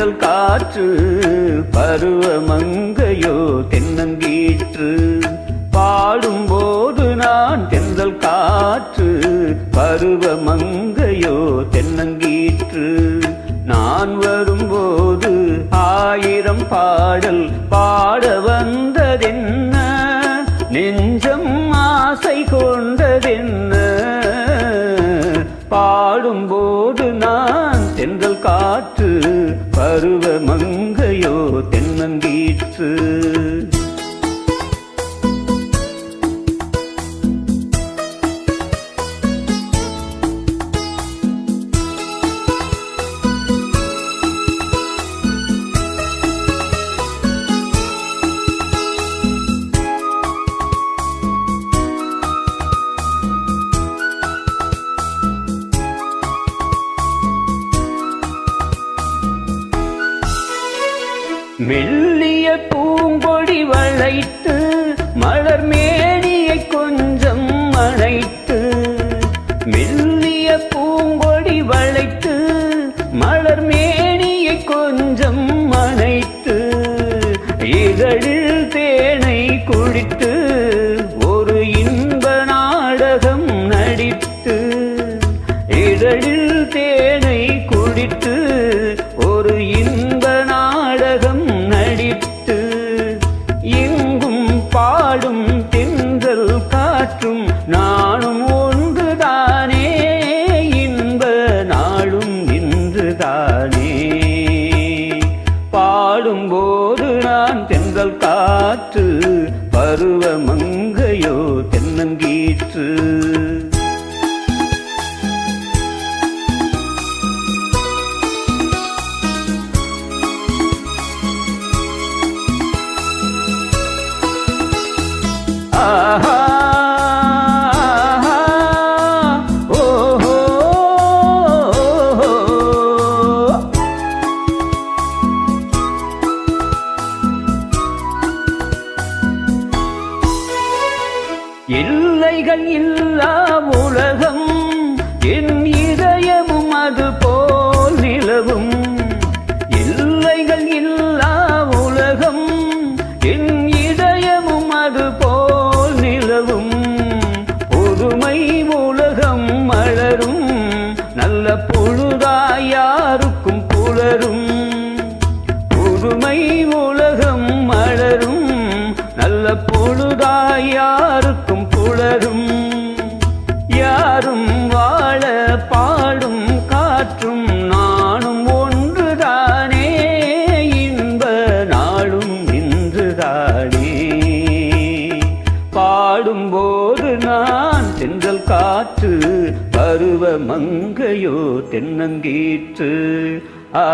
தென்றல் காற்று பருவ மங்கையோ தென்னங்கீற்று பாடும்போது நான் தென்றல் காற்று பருவ மங்கையோ தென்னங்கீற்று நான் வரும்போது ஆயிரம் பாடல் பாட வந்ததென்ன நெஞ்சம் ஆசை கொண்டதென்ன பாடும்போது நான் தென்றல் காற்று பருவ மங்கையோ தென்னங்கீற்று மெல்லிய பூங்கொடி வளைத்து மலர் மேனியை கொஞ்சம் அணைத்து மெல்லிய பூங்கொடி வளைத்து மலர் மேனியை கொஞ்சம் அணைத்து இதழில் தேனை குடித்து ஒரு இன்ப நாடகம் நடித்து இதழில் தேனை குடித்து ஒரு இன்ப நாடகம் நடித்து எங்கும் பாடும் தென்றல் காற்றும் நானும் ஒன்றுதானே இன்ப நாளும் இன்றுதானே பாடும்போது நான் தென்றல் காற்று பருவ மங்கையோ தென்னங்கீற்று ஆஹா ஓஹோ எல்லைகள் இல்லா உலகம் என் இதயமும் அது போல் நிலவும் எல்லைகள் இல்லா உலகம் என் இதயமும் அது போல் நிலவும் புதுமை உலகம் மலரும் நல்ல பொழுதாய் யாருக்கும் புலரும் புதுமை உலகம் மலரும் நல்ல பொழுதாய் யாருக்கும் புலரும் யாரும் வாழ பாடும் காற்றும் நானும் ஒன்றுதானே இன்ப நாளும் இன்றுதானே பாடும்போது நான் தென்றல் காற்று பருவ மங்கையோ தென்னங்கீற்று ஆ